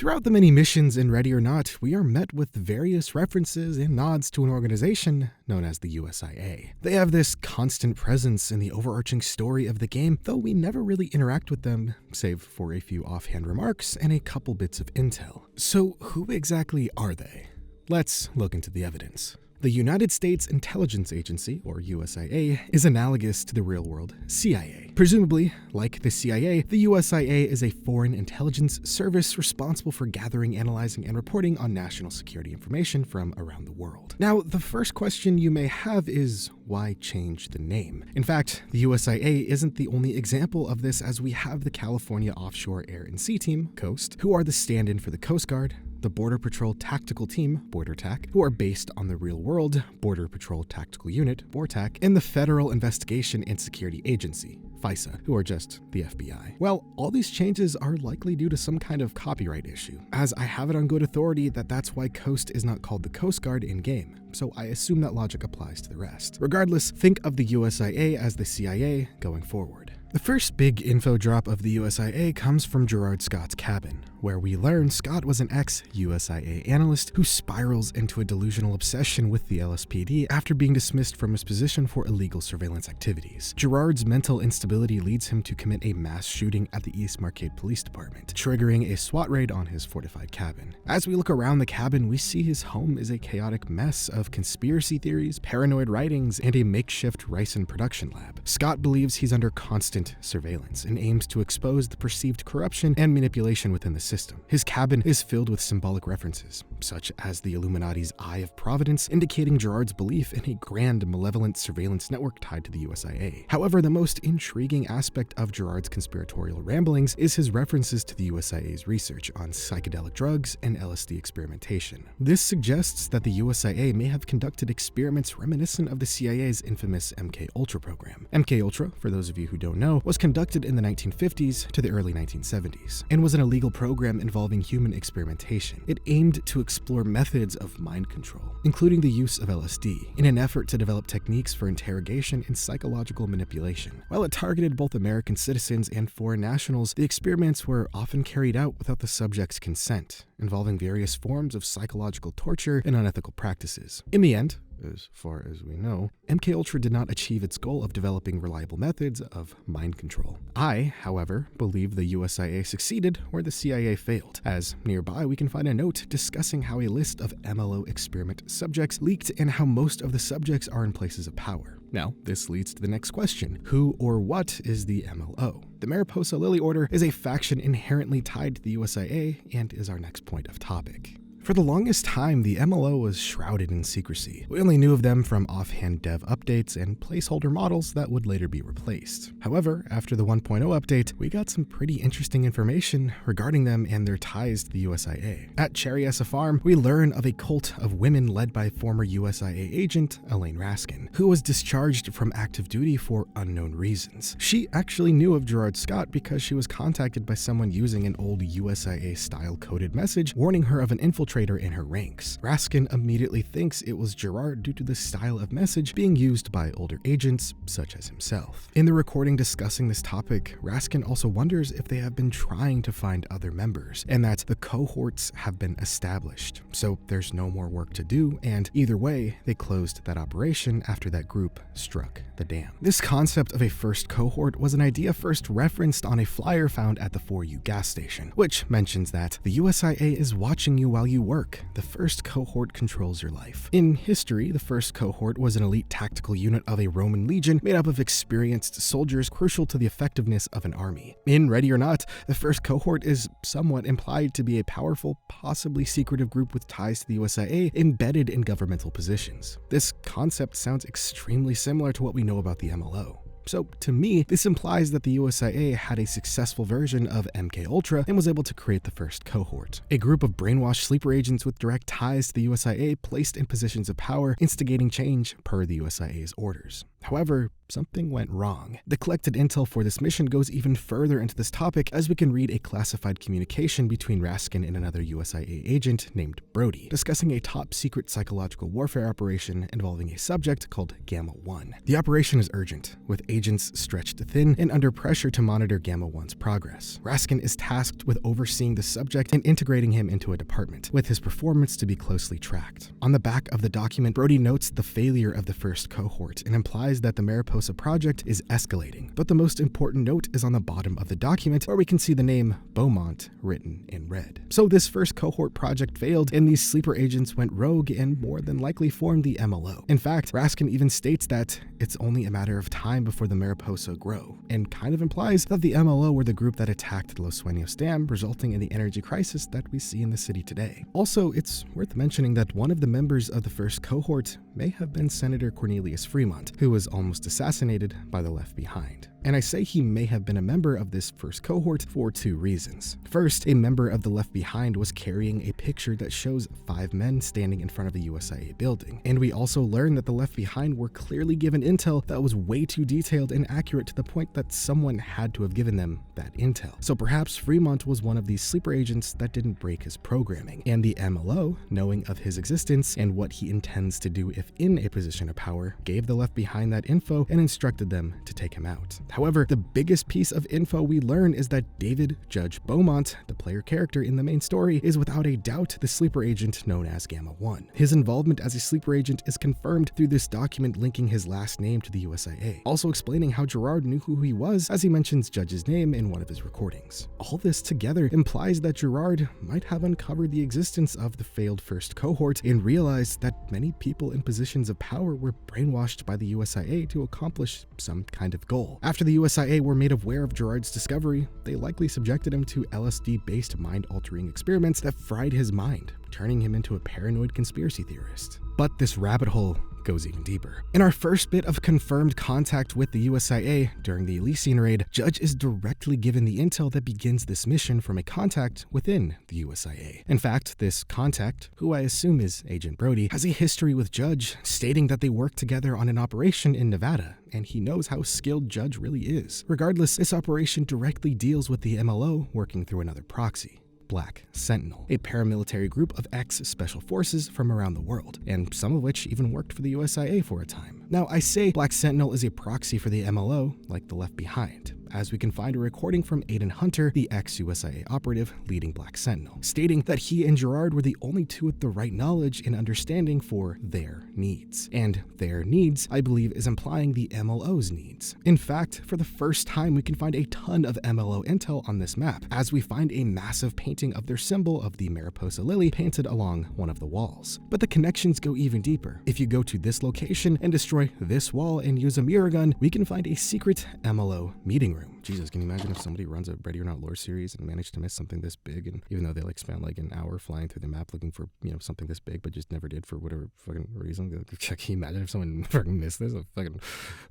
Throughout the many missions in Ready or Not, we are met with various references and nods to an organization known as the USIA. They have this constant presence in the overarching story of the game, though we never really interact with them, save for a few offhand remarks and a couple bits of intel. So who exactly are they? Let's look into the evidence. The United States Intelligence Agency, or USIA, is analogous to the real-world CIA. Presumably, like the CIA, the USIA is a foreign intelligence service responsible for gathering, analyzing, and reporting on national security information from around the world. Now, the first question you may have is, why change the name? In fact, the USIA isn't the only example of this, as we have the California Offshore Air and Sea Team, COAST, who are the stand-in for the Coast Guard, the Border Patrol Tactical Team, BorderTac, who are based on the real-world Border Patrol Tactical Unit, BORTAC, and the Federal Investigation and Security Agency, FISA, who are just the FBI. Well, all these changes are likely due to some kind of copyright issue, as I have it on good authority that that's why Coast is not called the Coast Guard in-game, so I assume that logic applies to the rest. Regardless, think of the USIA as the CIA going forward. The first big info drop of the USIA comes from Gerard Scott's cabin, where we learn Scott was an ex-USIA analyst who spirals into a delusional obsession with the LSPD after being dismissed from his position for illegal surveillance activities. Gerard's mental instability leads him to commit a mass shooting at the East Marquette Police Department, triggering a SWAT raid on his fortified cabin. As we look around the cabin, we see his home is a chaotic mess of conspiracy theories, paranoid writings, and a makeshift ricin production lab. Scott believes he's under constant surveillance and aims to expose the perceived corruption and manipulation within the system. His cabin is filled with symbolic references, such as the Illuminati's Eye of Providence, indicating Gerard's belief in a grand malevolent surveillance network tied to the USIA. However, the most intriguing aspect of Gerard's conspiratorial ramblings is his references to the USIA's research on psychedelic drugs and LSD experimentation. This suggests that the USIA may have conducted experiments reminiscent of the CIA's infamous MKUltra program. MKUltra, for those of you who don't know, was conducted in the 1950s to the early 1970s, and was an illegal program involving human experimentation. It aimed to explore methods of mind control, including the use of LSD, in an effort to develop techniques for interrogation and psychological manipulation. While it targeted both American citizens and foreign nationals, the experiments were often carried out without the subject's consent, involving various forms of psychological torture and unethical practices. In the end, as far as we know, MKUltra did not achieve its goal of developing reliable methods of mind control. I, however, believe the USIA succeeded where the CIA failed, as nearby we can find a note discussing how a list of MLO experiment subjects leaked and how most of the subjects are in places of power. Now, this leads to the next question. Who or what is the MLO? The Mariposa Lily Order is a faction inherently tied to the USIA and is our next point of topic. For the longest time, the MLO was shrouded in secrecy. We only knew of them from offhand dev updates and placeholder models that would later be replaced. However, after the 1.0 update, we got some pretty interesting information regarding them and their ties to the USIA. At Cherryessa Farm, we learn of a cult of women led by former USIA agent Elaine Raskin, who was discharged from active duty for unknown reasons. She actually knew of Gerard Scott because she was contacted by someone using an old USIA-style coded message warning her of an infiltration in her ranks. Raskin immediately thinks it was Gerard due to the style of message being used by older agents, such as himself. In the recording discussing this topic, Raskin also wonders if they have been trying to find other members, and that the cohorts have been established, so there's no more work to do, and either way, they closed that operation after that group struck the dam. This concept of a first cohort was an idea first referenced on a flyer found at the 4U gas station, which mentions that the USIA is watching you while you work. The first cohort controls your life. In history, the first cohort was an elite tactical unit of a Roman legion made up of experienced soldiers crucial to the effectiveness of an army. In Ready or Not, the first cohort is somewhat implied to be a powerful, possibly secretive group with ties to the USIA embedded in governmental positions. This concept sounds extremely similar to what we know about the MLO. So, to me, this implies that the USIA had a successful version of MKUltra and was able to create the first cohort. A group of brainwashed sleeper agents with direct ties to the USIA placed in positions of power, instigating change per the USIA's orders. However, something went wrong. The collected intel for this mission goes even further into this topic, as we can read a classified communication between Raskin and another USIA agent named Brody, discussing a top-secret psychological warfare operation involving a subject called Gamma-1. The operation is urgent, with agents stretched thin and under pressure to monitor Gamma-1's progress. Raskin is tasked with overseeing the subject and integrating him into a department, with his performance to be closely tracked. On the back of the document, Brody notes the failure of the first cohort and implies that the Mariposa project is escalating, but the most important note is on the bottom of the document, where we can see the name Beaumont written in red. So this first cohort project failed, and these sleeper agents went rogue and more than likely formed the MLO. In fact, Raskin even states that it's only a matter of time before the Mariposa grow, and kind of implies that the MLO were the group that attacked the Los Sueños Dam, resulting in the energy crisis that we see in the city today. Also, it's worth mentioning that one of the members of the first cohort may have been Senator Cornelius Fremont, who was almost assassinated by the Left Behind. And I say he may have been a member of this first cohort for two reasons. First, a member of the Left Behind was carrying a picture that shows 5 men standing in front of the USIA building. And we also learned that the Left Behind were clearly given intel that was way too detailed and accurate to the point that someone had to have given them that intel. So perhaps Fremont was one of these sleeper agents that didn't break his programming, and the MLO, knowing of his existence and what he intends to do if in a position of power, gave the Left Behind that info and instructed them to take him out. However, the biggest piece of info we learn is that David Judge Beaumont, the player character in the main story, is without a doubt the sleeper agent known as Gamma-1. His involvement as a sleeper agent is confirmed through this document linking his last name to the USIA, also explaining how Gerard knew who he was, as he mentions Judge's name in one of his recordings. All this together implies that Gerard might have uncovered the existence of the failed first cohort and realized that many people in positions of power were brainwashed by the USIA to accomplish some kind of goal. After the USIA were made aware of Gerard's discovery, they likely subjected him to LSD-based mind-altering experiments that fried his mind, turning him into a paranoid conspiracy theorist. But this rabbit hole goes even deeper. In our first bit of confirmed contact with the USIA during the Elysian raid, Judge is directly given the intel that begins this mission from a contact within the USIA. In fact, this contact, who I assume is Agent Brody, has a history with Judge, stating that they worked together on an operation in Nevada, and he knows how skilled Judge really is. Regardless, this operation directly deals with the MLO working through another proxy, Black Sentinel, a paramilitary group of ex-special forces from around the world, and some of which even worked for the USIA for a time. Now, I say Black Sentinel is a proxy for the MLO, like the Left Behind, as we can find a recording from Aiden Hunter, the ex-USIA operative leading Black Sentinel, stating that he and Gerard were the only two with the right knowledge and understanding for their needs. And their needs, I believe, is implying the MLO's needs. In fact, for the first time, we can find a ton of MLO intel on this map, as we find a massive painting of their symbol of the Mariposa lily painted along one of the walls. But the connections go even deeper. If you go to this location and destroy this wall and use a mirror gun, we can find a secret MLO meeting room. Jesus, can you imagine if somebody runs a Ready or Not lore series and managed to miss something this big, and even though they like spent like an hour flying through the map looking for, something this big, but just never did for whatever fucking reason? Can you imagine if someone fucking missed this? What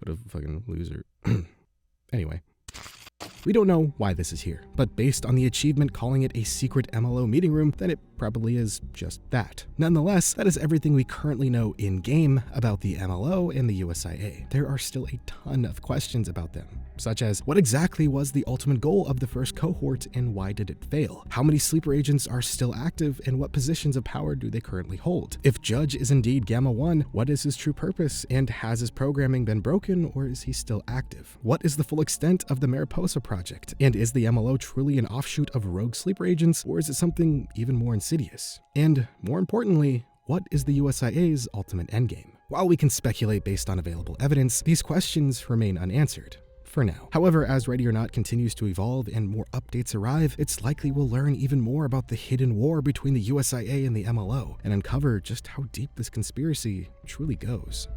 a fucking loser. Anyway. We don't know why this is here, but based on the achievement calling it a secret MLO meeting room, then it probably is just that. Nonetheless, that is everything we currently know in-game about the MLO and the USIA. There are still a ton of questions about them, such as what exactly was the ultimate goal of the first cohort and why did it fail? How many sleeper agents are still active and what positions of power do they currently hold? If Judge is indeed Gamma-1, what is his true purpose, and has his programming been broken or is he still active? What is the full extent of the Mariposa project? And is the MLO truly an offshoot of rogue sleeper agents, or is it something even more insidious? And more importantly, what is the USIA's ultimate endgame? While we can speculate based on available evidence, these questions remain unanswered for now. However, as Ready or Not continues to evolve and more updates arrive, it's likely we'll learn even more about the hidden war between the USIA and the MLO and uncover just how deep this conspiracy truly goes.